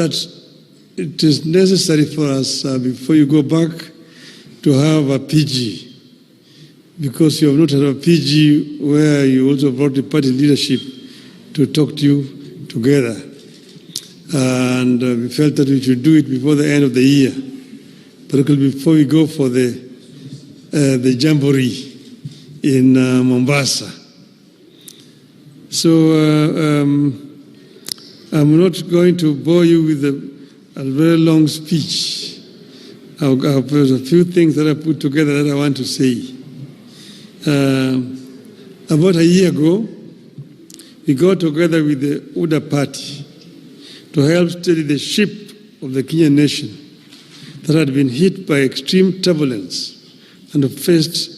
that it is necessary for us, before you go back, to have a PG, because you have not had a PG where you also brought the party leadership to talk to you together. And we felt that we should do it before the end of the year, particularly before we go for the Jamboree in Mombasa. So I'm not going to bore you with a very long speech. There's a few things that I put together that I want to say. About a year ago, we got together with the UDA party to help steady the ship of the Kenyan nation that had been hit by extreme turbulence and faced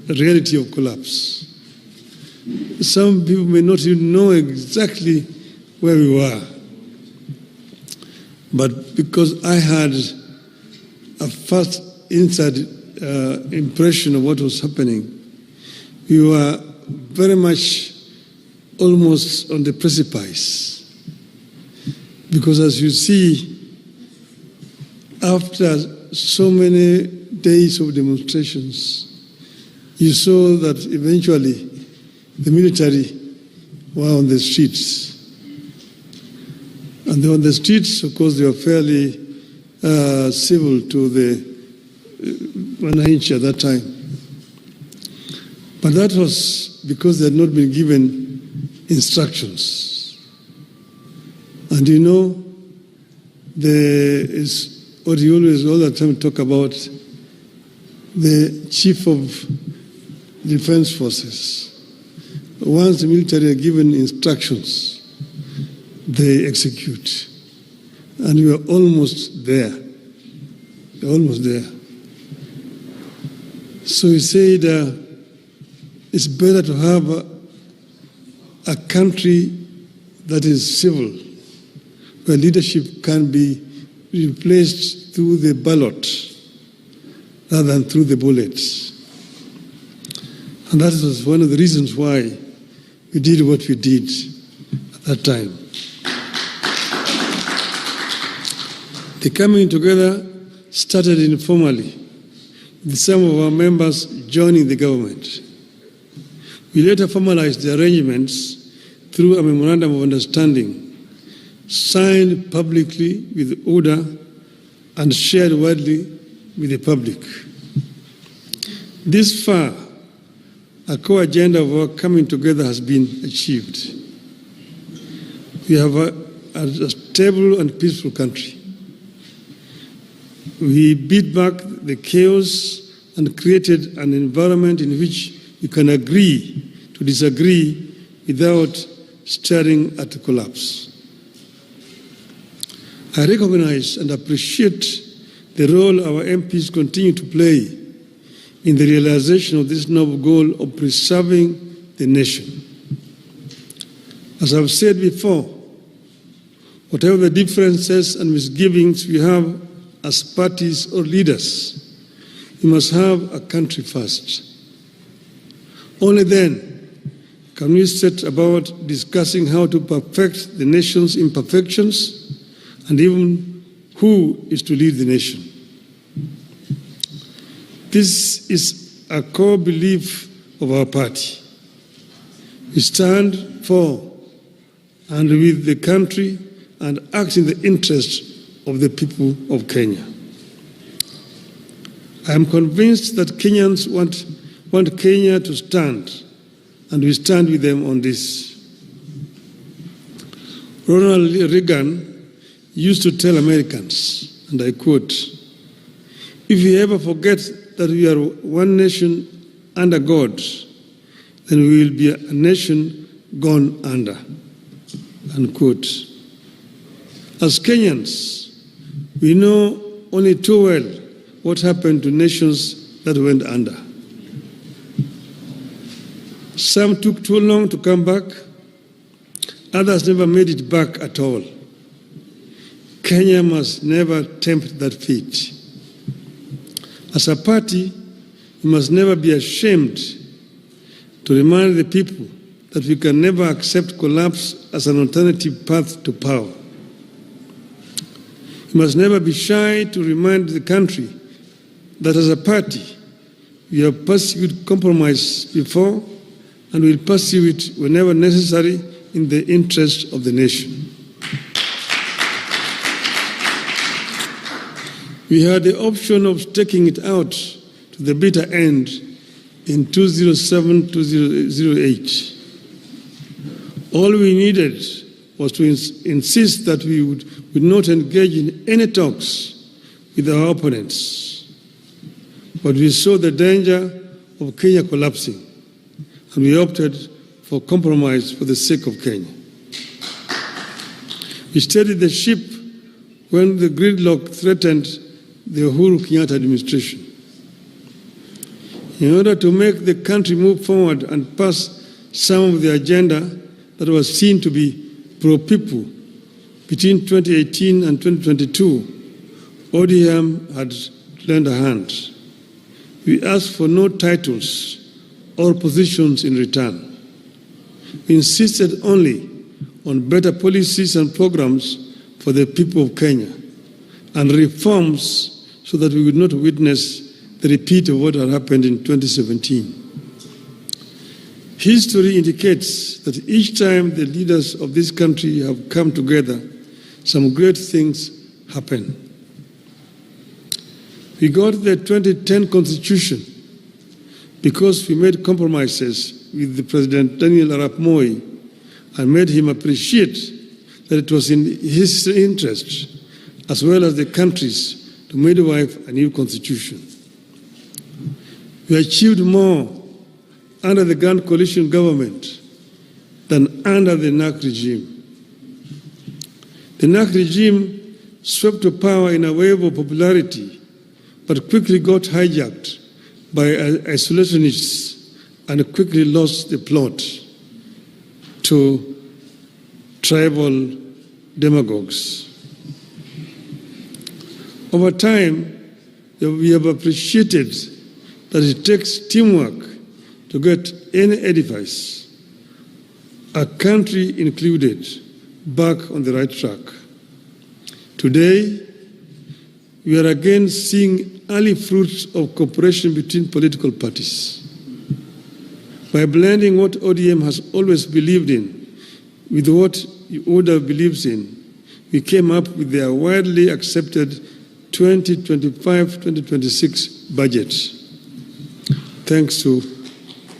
the reality of collapse. Some people may not even know exactly where we were, but because I had a first inside impression of what was happening, we were very much almost on the precipice. Because as you see, after so many days of demonstrations, you saw that eventually the military were on the streets. And they were on the streets, of course, they were fairly civil to the wananchi at that time. But that was because they had not been given instructions. And you know, there is what you always all the time talk about, the chief of defense forces. Once the military are given instructions, they execute. And we are almost there. We're almost there. So he said it's better to have a country that is civil, where leadership can be replaced through the ballot rather than through the bullets. And that was one of the reasons why we did what we did at that time. The coming together started informally, with some of our members joining the government. We later formalized the arrangements through a memorandum of understanding signed publicly with UDA and shared widely with the public. This far, a core agenda of our coming together has been achieved. We have a stable and peaceful country. We beat back the chaos and created an environment in which you can agree to disagree without staring at a collapse. I recognize and appreciate the role our MPs continue to play in the realization of this noble goal of preserving the nation. As I've said before, whatever the differences and misgivings we have as parties or leaders, we must have a country first. Only then can we set about discussing how to perfect the nation's imperfections and even who is to lead the nation. This is a core belief of our party. We stand for and with the country and act in the interest of the people of Kenya. I am convinced that Kenyans want Kenya to stand, and we stand with them on this. Ronald Reagan used to tell Americans, and I quote, "If we ever forget that we are one nation under God, then we will be a nation gone under," unquote. As Kenyans, we know only too well what happened to nations that went under. Some took too long to come back, others never made it back at all. Kenya must never tempt that fate. As a party, we must never be ashamed to remind the people that we can never accept collapse as an alternative path to power. We must never be shy to remind the country that as a party, we have pursued compromise before and will pursue it whenever necessary in the interest of the nation. We had the option of taking it out to the bitter end in 2007-2008. All we needed was to insist that we would not engage in any talks with our opponents. But we saw the danger of Kenya collapsing, and we opted for compromise for the sake of Kenya. We steadied the ship when the gridlock threatened the Uhuru Kenyatta administration. In order to make the country move forward and pass some of the agenda that was seen to be pro-people between 2018 and 2022, ODM had lent a hand. We asked for no titles or positions in return. We insisted only on better policies and programs for the people of Kenya and reforms so that we would not witness the repeat of what had happened in 2017. History indicates that each time the leaders of this country have come together, some great things happen. We got the 2010 Constitution because we made compromises with the President Daniel Arap Moi and made him appreciate that it was in his interest, as well as the country's, to midwife a new constitution. We achieved more under the Grand Coalition government than under the NAC regime. The NAC regime swept to power in a wave of popularity, but quickly got hijacked by isolationists and quickly lost the plot to tribal demagogues. Over time, we have appreciated that it takes teamwork to get any edifice, a country included, back on the right track. Today, we are again seeing early fruits of cooperation between political parties. By blending what ODM has always believed in with what ODA believes in, we came up with their widely accepted 2025-2026 budget. Thanks to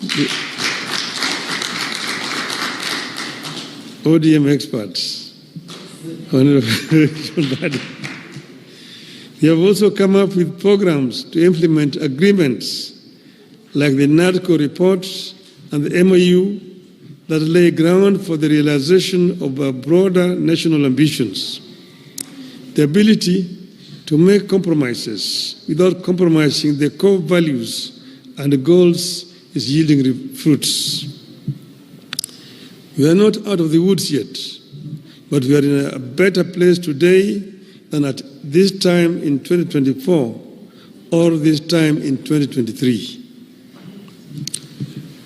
the ODM experts. We have also come up with programs to implement agreements like the NADCO report and the MOU that lay ground for the realization of our broader national ambitions. The ability to make compromises without compromising the core values and the goals is yielding fruits. We are not out of the woods yet, but we are in a better place today than at this time in 2024 or this time in 2023.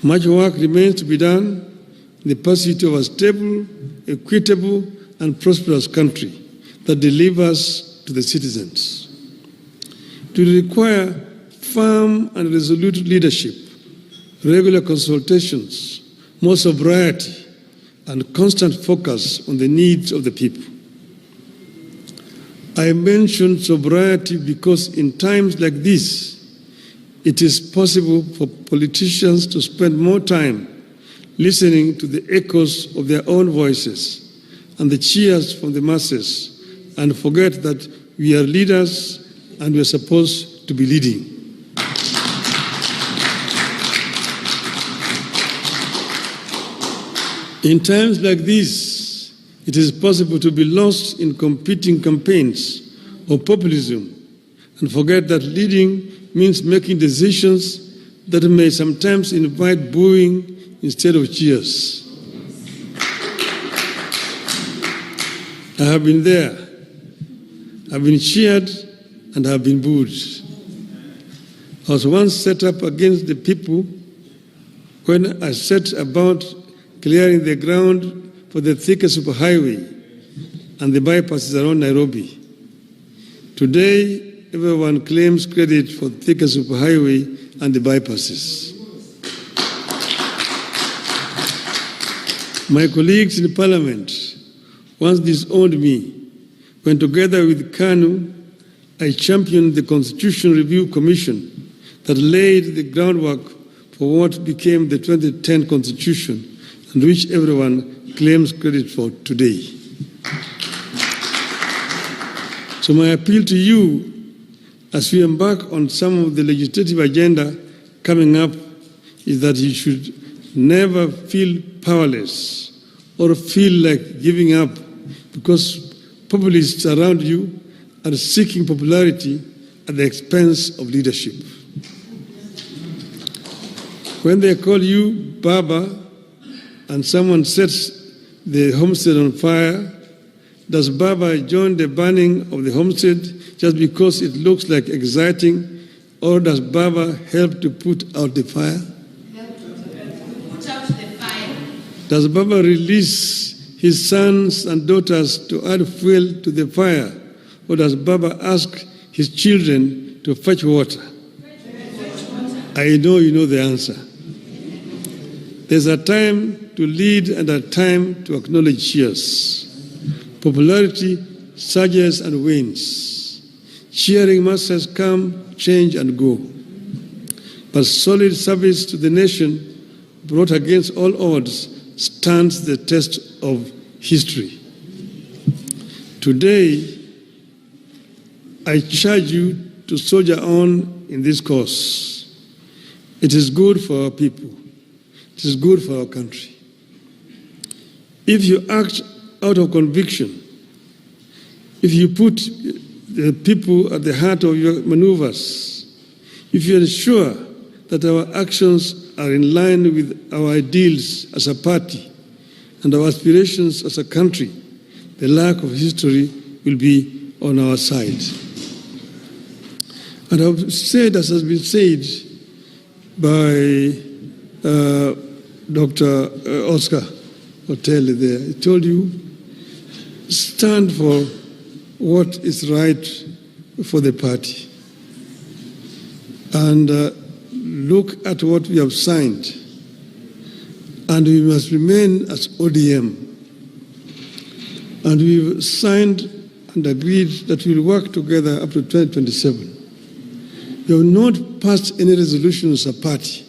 Much work remains to be done in the pursuit of a stable, equitable, and prosperous country that delivers to the citizens. It will require firm and resolute leadership, regular consultations, more sobriety, and constant focus on the needs of the people. I mention sobriety because in times like this, it is possible for politicians to spend more time listening to the echoes of their own voices and the cheers from the masses, and forget that we are leaders and we are supposed to be leading. In times like this, it is possible to be lost in competing campaigns or populism and forget that leading means making decisions that may sometimes invite booing instead of cheers. I have been there. I've been cheered and have been booed. I was once set up against the people when I set about clearing the ground for the thicker superhighway and the bypasses around Nairobi. Today, everyone claims credit for the Thika Superhighway and the bypasses. My colleagues in Parliament once disowned me when, together with KANU, I championed the Constitution Review Commission that laid the groundwork for what became the 2010 Constitution and which everyone claims credit for today. So my appeal to you as we embark on some of the legislative agenda coming up is that you should never feel powerless or feel like giving up because populists around you are seeking popularity at the expense of leadership. When they call you Baba and someone sets the homestead on fire, does Baba join the burning of the homestead just because it looks like exciting, or does Baba help to put out the fire? Put out the fire. Does Baba release his sons and daughters to add fuel to the fire, or does Baba ask his children to fetch water? I know you know the answer. There's a time to lead and a time to acknowledge cheers. Popularity surges and wanes. Cheering masses come, change and go. But solid service to the nation, brought against all odds, stands the test of history. Today, I charge you to soldier on in this cause. It is good for our people. It is good for our country. If you act out of conviction, if you put the people at the heart of your maneuvers, if you ensure that our actions are in line with our ideals as a party and our aspirations as a country, the luck of history will be on our side. And I've said, as has been said by Dr. Oscar Hotel there, he told you, stand for what is right for the party and look at what we have signed, and we must remain as ODM. And we've signed and agreed that we'll work together up to 2027. We have not passed any resolution as a party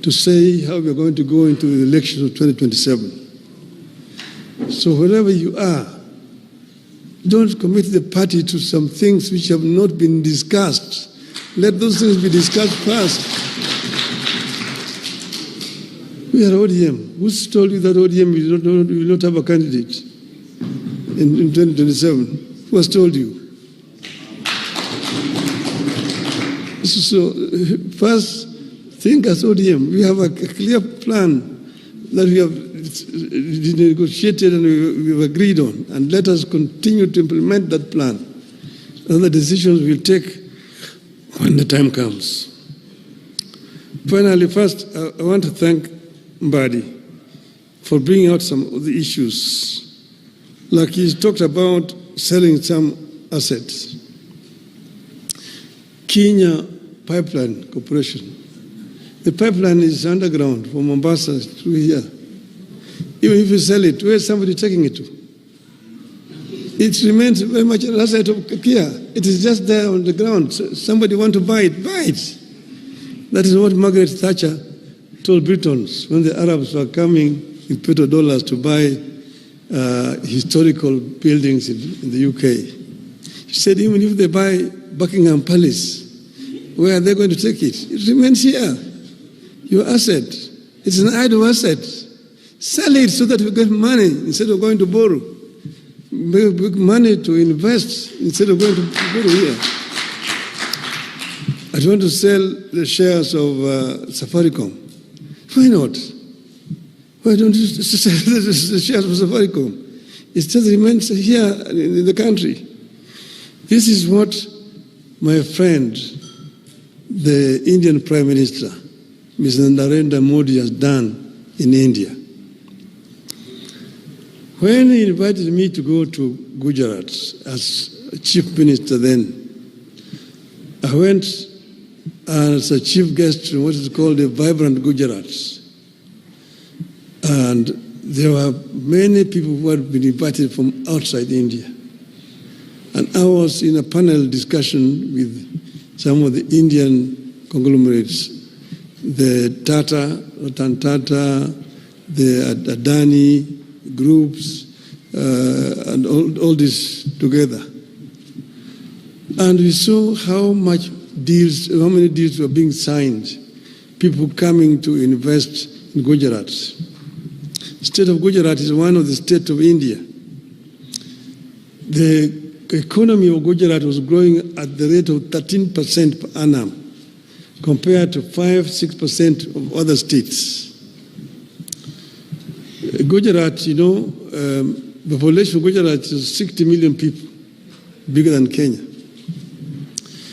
to say how we are going to go into the elections of 2027. So wherever you are, don't commit the party to some things which have not been discussed. Let those things be discussed first. We are ODM. Who's told you that ODM will not have a candidate in 2027? Who has told you? So first, think as ODM. We have a clear plan that we have negotiated and we've agreed on, and let us continue to implement that plan. Other decisions we'll take when the time comes. Finally, first, I want to thank Mbadi for bringing out some of the issues. Like he's talked about selling some assets. Kenya Pipeline Corporation. The pipeline is underground from Mombasa through here. Even if you sell it, where is somebody taking it to? It remains very much an asset of Kia. It is just there on the ground. So somebody want to buy it, buy it. That is what Margaret Thatcher told Britons when the Arabs were coming with petrodollars to buy historical buildings in the UK. She said, even if they buy Buckingham Palace, where are they going to take it? It remains here. Your asset. It's an idle asset. Sell it so that we get money instead of going to borrow. Make money to invest instead of going to borrow here. I want to sell the shares of Safaricom. Why not? Why don't you sell the shares of Safaricom? It just remains here in the country. This is what my friend, the Indian Prime Minister, Mr. Narendra Modi, has done in India. When he invited me to go to Gujarat as chief minister then. I went as a chief guest to what is called the Vibrant Gujarat. And there were many people who had been invited from outside India. And I was in a panel discussion with some of the Indian conglomerates, the Ratan Tata, the Adani groups, and all this together. And we saw how many deals were being signed, people coming to invest in Gujarat. The state of Gujarat is one of the states of India. The economy of Gujarat was growing at the rate of 13% per annum, compared to 5-6% of other states. Gujarat, the population of Gujarat is 60 million people, bigger than Kenya.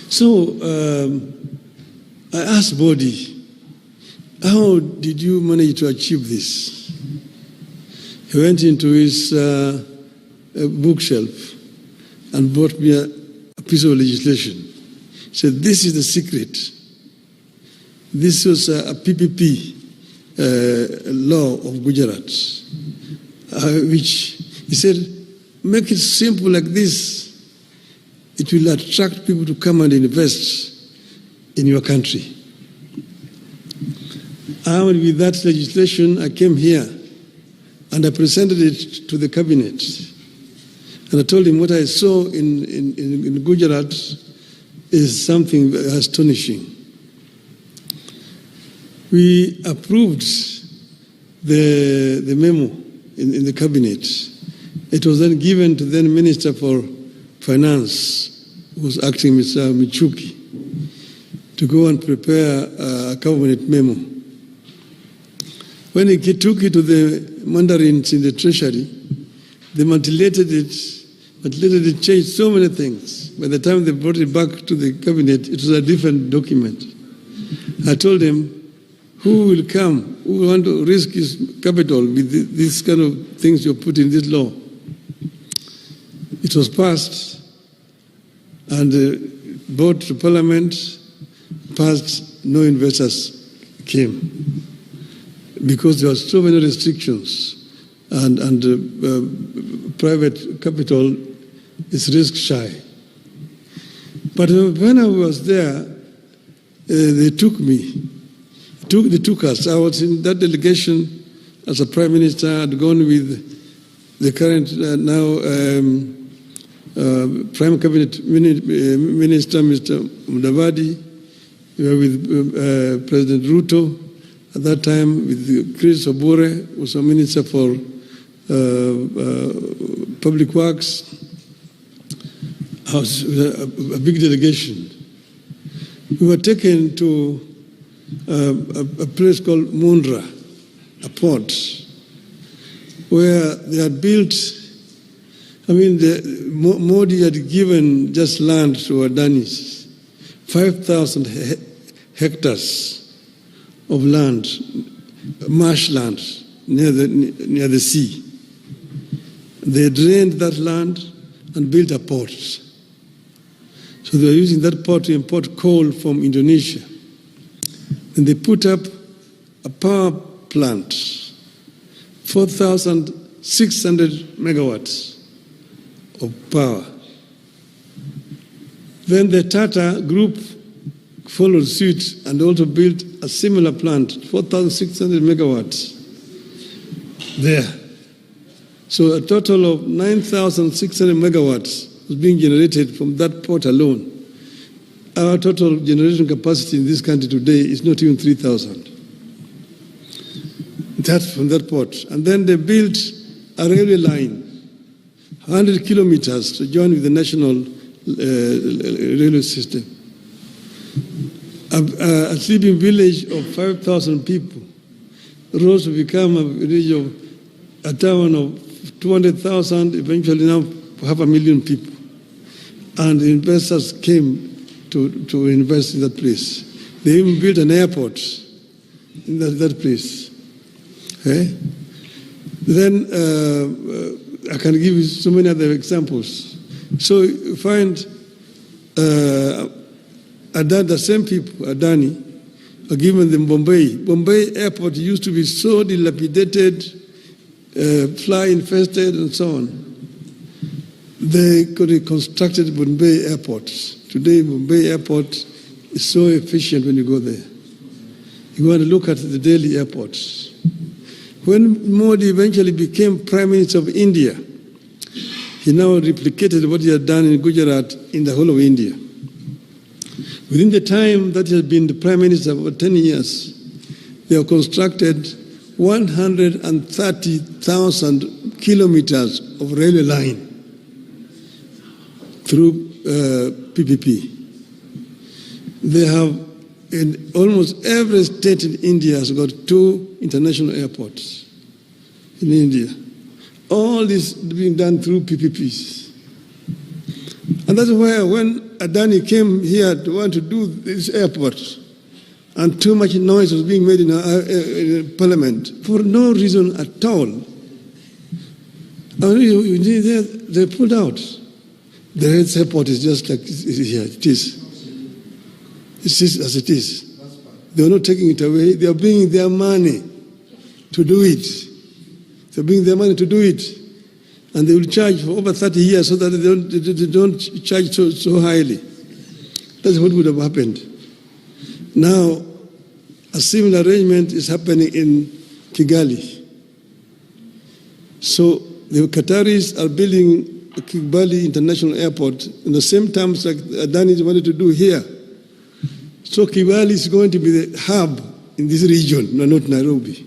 So I asked Bodhi, how did you manage to achieve this? He went into his bookshelf and brought me a piece of legislation. He said, this is the secret. This was a PPP law of Gujarat, which he said, make it simple like this. It will attract people to come and invest in your country. Armed with that legislation, I came here and I presented it to the cabinet. And I told him what I saw in Gujarat is something astonishing. We approved the memo in the cabinet. It was then given to the then Minister for Finance, who was acting, Mr. Michuki, to go and prepare a cabinet memo. When he took it to the mandarins in the treasury, they manipulated it, changed so many things. By the time they brought it back to the cabinet, it was a different document. I told them, who will come, who will want to risk his capital with these kind of things you put in this law? It was passed and brought to Parliament, passed, no investors came because there were so many restrictions and private capital is risk shy. But when I was there, they took me. They took us. I was in that delegation as a prime minister. I had gone with the current Prime Cabinet Minister, Mr. Mudavadi. We were with President Ruto at that time, with Chris Obure, who was a minister for Public Works. I was a big delegation. We were taken to a place called Mundra, a port, where they had built. Modi had given just land to Adanis, 5,000 hectares of land, marshland near the sea. They drained that land and built a port. So they were using that port to import coal from Indonesia. And they put up a power plant, 4,600 megawatts of power. Then the Tata group followed suit and also built a similar plant, 4,600 megawatts there. So a total of 9,600 megawatts was being generated from that port alone. Our total generation capacity in this country today is not even 3,000. That's from that port. And then they built a railway line, 100 kilometers to join with the national railway system. A sleeping village of 5,000 people rose to become a town of 200,000, eventually now 500,000 people. And the investors came to invest in that place. They even built an airport in that place. Okay? Then I can give you so many other examples. So you find the same people, Adani, are given them Bombay. Bombay airport used to be so dilapidated, fly-infested and so on. They could have constructed Bombay airport. Today, Bombay airport is so efficient when you go there. You want to look at the Delhi airports. When Modi eventually became Prime Minister of India, he now replicated what he had done in Gujarat in the whole of India. Within the time that he has been the Prime Minister for 10 years, they have constructed 130,000 kilometers of railway line through PPP. They have, in almost every state in India has got 2 international airports in India. All this being done through PPPs. And that's why when Adani came here to want to do this airport, and too much noise was being made in Parliament for no reason at all, they pulled out. The Red airport is just like here. It is. It is as it is. They are not taking it away. They are bringing their money to do it. They are bringing their money to do it. And they will charge for over 30 years so that they don't charge so highly. That's what would have happened. Now, a similar arrangement is happening in Kigali. So the Qataris are building a Kigali International Airport in the same terms like Adani wanted to do here. So Kigali is going to be the hub in this region, not Nairobi,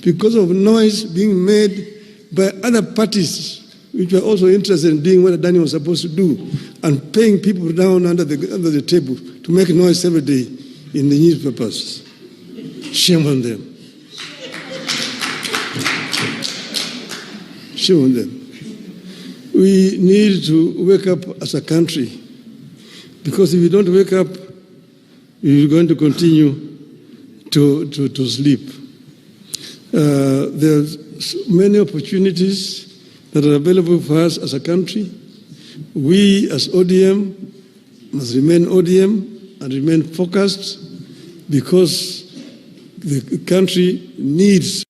because of noise being made by other parties which were also interested in doing what Adani was supposed to do and paying people down under the table to make noise every day in the newspapers. Shame on them. Shame on them. We need to wake up as a country, because if we don't wake up, we're going to continue to sleep. There's many opportunities that are available for us as a country. We as ODM must remain ODM and remain focused, because the country needs